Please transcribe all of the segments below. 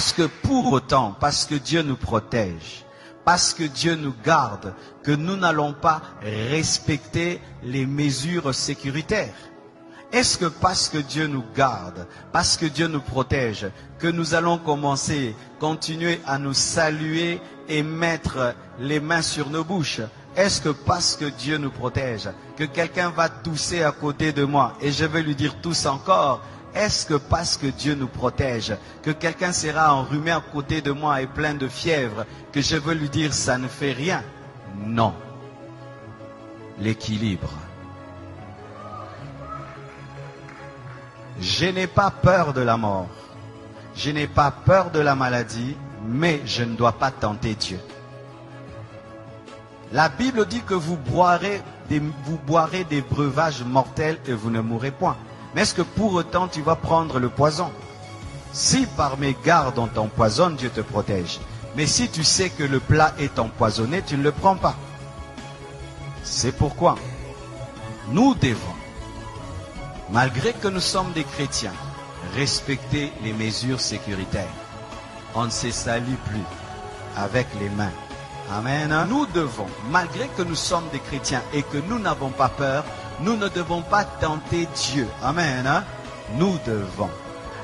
Est-ce que pour autant, parce que Dieu nous protège, parce que Dieu nous garde, que nous n'allons pas respecter les mesures sécuritaires? Est-ce que parce que Dieu nous garde, parce que Dieu nous protège, que nous allons continuer à nous saluer et mettre les mains sur nos bouches? Est-ce que parce que Dieu nous protège, que quelqu'un va tousser à côté de moi et je vais lui dire tousse encore? Est-ce que parce que Dieu nous protège, que quelqu'un sera enrhumé à côté de moi et plein de fièvre, que je veux lui dire ça ne fait rien? Non. L'équilibre. Je n'ai pas peur de la mort. Je n'ai pas peur de la maladie, mais je ne dois pas tenter Dieu. La Bible dit que vous boirez des breuvages mortels et vous ne mourrez point. Mais est-ce que pour autant tu vas prendre le poison? Si par mes gardes on t'empoisonne, Dieu te protège. Mais si tu sais que le plat est empoisonné, tu ne le prends pas. C'est pourquoi nous devons, malgré que nous sommes des chrétiens, respecter les mesures sécuritaires. On ne se salue plus avec les mains. Amen. Nous devons, malgré que nous sommes des chrétiens et que nous n'avons pas peur, nous ne devons pas tenter Dieu. Amen. Nous devons.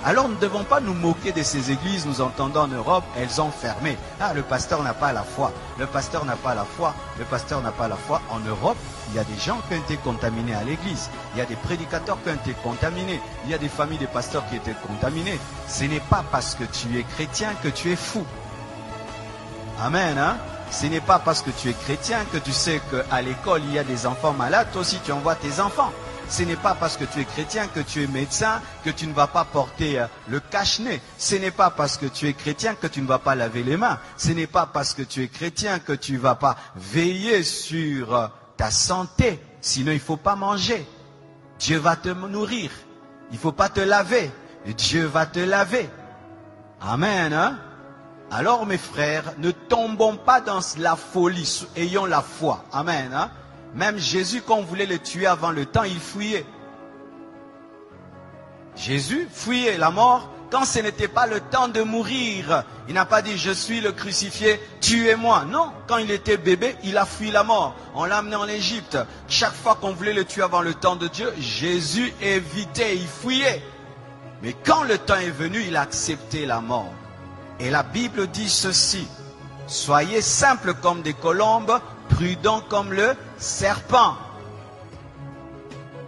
Alors nous ne devons pas nous moquer de ces églises. Nous entendons en Europe, elles ont fermé. Ah, le pasteur n'a pas la foi. Le pasteur n'a pas la foi. Le pasteur n'a pas la foi. En Europe, il y a des gens qui ont été contaminés à l'église. Il y a des prédicateurs qui ont été contaminés. Il y a des familles de pasteurs qui ont été contaminées. Ce n'est pas parce que tu es chrétien que tu es fou. Amen. Hein? Ce n'est pas parce que tu es chrétien que tu sais qu'à l'école, il y a des enfants malades. Toi aussi, tu envoies tes enfants. Ce n'est pas parce que tu es chrétien que tu es médecin que tu ne vas pas porter le cache-nez. Ce n'est pas parce que tu es chrétien que tu ne vas pas laver les mains. Ce n'est pas parce que tu es chrétien que tu ne vas pas veiller sur ta santé. Sinon, il ne faut pas manger. Dieu va te nourrir. Il ne faut pas te laver. Dieu va te laver. Amen. Hein? Alors mes frères, ne tombons pas dans la folie, ayons la foi. Amen. Hein? Même Jésus, quand on voulait le tuer avant le temps, il fuyait. Jésus fuyait la mort quand ce n'était pas le temps de mourir. Il n'a pas dit, je suis le crucifié, tuez-moi. Non, quand il était bébé, il a fui la mort. On l'a amené en Égypte. Chaque fois qu'on voulait le tuer avant le temps de Dieu, Jésus évitait, il fuyait. Mais quand le temps est venu, il a accepté la mort. Et la Bible dit ceci, soyez simples comme des colombes, prudents comme le serpent.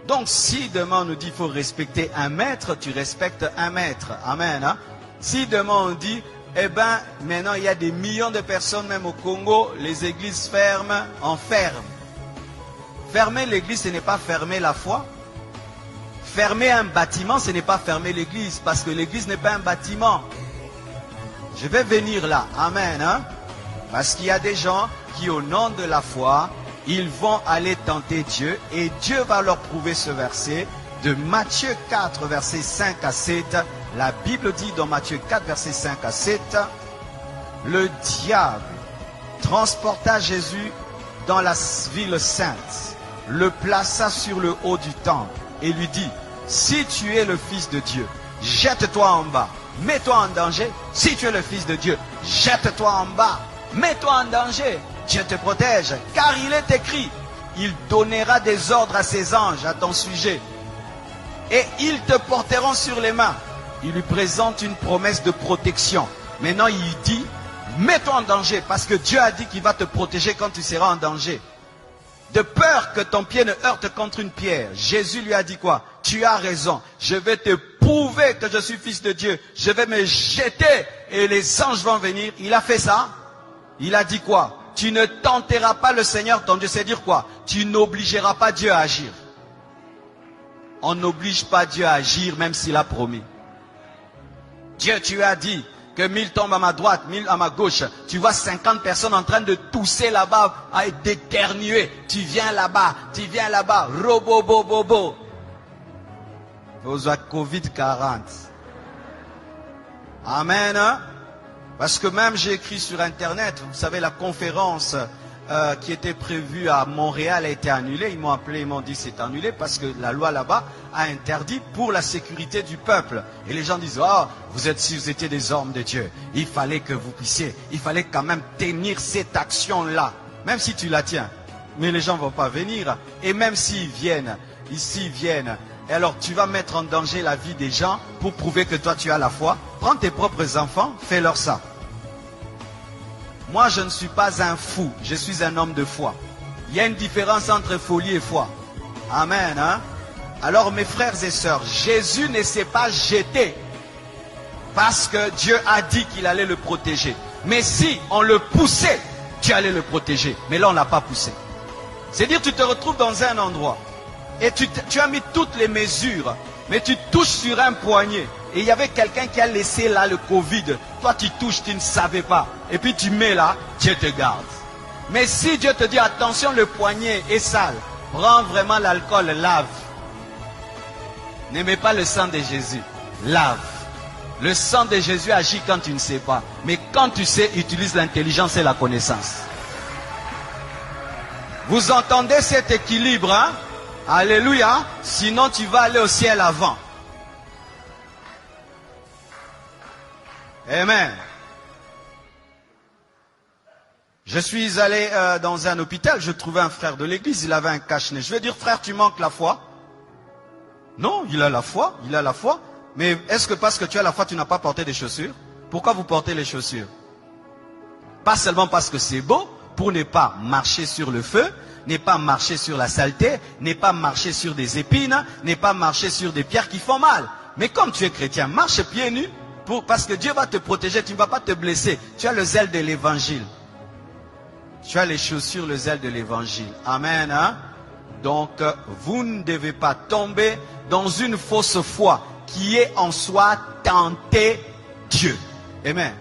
Donc si demain on nous dit qu'il faut respecter un maître, tu respectes un maître. Amen. Hein? Si demain on dit, eh bien maintenant il y a des millions de personnes, même au Congo, les églises ferment, on ferme. Fermer l'église, ce n'est pas fermer la foi. Fermer un bâtiment, ce n'est pas fermer l'église, parce que l'église n'est pas un bâtiment. Je vais venir là, amen, hein? Parce qu'il y a des gens qui, au nom de la foi, ils vont aller tenter Dieu et Dieu va leur prouver ce verset de Matthieu 4, versets 5 à 7. La Bible dit dans Matthieu 4, versets 5 à 7, le diable transporta Jésus dans la ville sainte, le plaça sur le haut du temple et lui dit, si tu es le Fils de Dieu, jette-toi en bas. Mets-toi en danger. Si tu es le Fils de Dieu, jette-toi en bas. Mets-toi en danger. Dieu te protège. Car il est écrit, il donnera des ordres à ses anges à ton sujet. Et ils te porteront sur les mains. Il lui présente une promesse de protection. Maintenant, il dit, mets-toi en danger. Parce que Dieu a dit qu'il va te protéger quand tu seras en danger. De peur que ton pied ne heurte contre une pierre. Jésus lui a dit quoi? Tu as raison. Je vais te prouver que je suis Fils de Dieu. Je vais me jeter et les anges vont venir. Il a fait ça. Il a dit quoi? Tu ne tenteras pas le Seigneur ton Dieu. C'est dire quoi? Tu n'obligeras pas Dieu à agir. On n'oblige pas Dieu à agir même s'il a promis. Dieu, tu as dit que 1000 tombent à ma droite, 1000 à ma gauche. Tu vois 50 personnes en train de tousser là-bas, à d'éternuer. Tu viens là-bas, robo bobo. Vous avez Covid-40. Amen. Hein? Parce que même j'ai écrit sur Internet, vous savez, la conférence qui était prévu à Montréal a été annulé. Ils m'ont appelé, ils m'ont dit c'est annulé parce que la loi là-bas a interdit pour la sécurité du peuple. Et les gens disent, oh, si vous étiez des hommes de Dieu, il fallait que vous puissiez, il fallait quand même tenir cette action-là. Même si tu la tiens. Mais les gens ne vont pas venir. Et même s'ils viennent, ici ils viennent, et alors tu vas mettre en danger la vie des gens pour prouver que toi tu as la foi. Prends tes propres enfants, fais-leur ça. Moi je ne suis pas un fou, je suis un homme de foi. Il y a une différence entre folie et foi. Amen. Hein? Alors mes frères et sœurs, Jésus ne s'est pas jeté parce que Dieu a dit qu'il allait le protéger. Mais si on le poussait, Dieu allait le protéger. Mais là on ne l'a pas poussé. C'est-à-dire tu te retrouves dans un endroit et tu as mis toutes les mesures, mais tu touches sur un poignet. Et il y avait quelqu'un qui a laissé là le Covid. Toi tu touches, tu ne savais pas. Et puis tu mets là, Dieu te garde. Mais si Dieu te dit attention, le poignet est sale, prends vraiment l'alcool, lave. N'aimez pas le sang de Jésus, lave. Le sang de Jésus agit quand tu ne sais pas. Mais quand tu sais, utilise l'intelligence et la connaissance. Vous entendez cet équilibre, hein? Alléluia. Sinon tu vas aller au ciel avant. Amen. Je suis allé dans un hôpital, je trouvais un frère de l'église, il avait un cache-nez. Je vais dire, frère, tu manques la foi? Non, il a la foi, il a la foi. Mais est-ce que parce que tu as la foi, tu n'as pas porté des chaussures? Pourquoi vous portez les chaussures? Pas seulement parce que c'est beau, pour ne pas marcher sur le feu, ne pas marcher sur la saleté, ne pas marcher sur des épines, ne pas marcher sur des pierres qui font mal. Mais comme tu es chrétien, marche pieds nus, parce que Dieu va te protéger, tu ne vas pas te blesser. Tu as le zèle de l'évangile. Tu as les chaussures, le zèle de l'évangile. Amen. Hein? Donc, vous ne devez pas tomber dans une fausse foi qui est en soi tenter Dieu. Amen.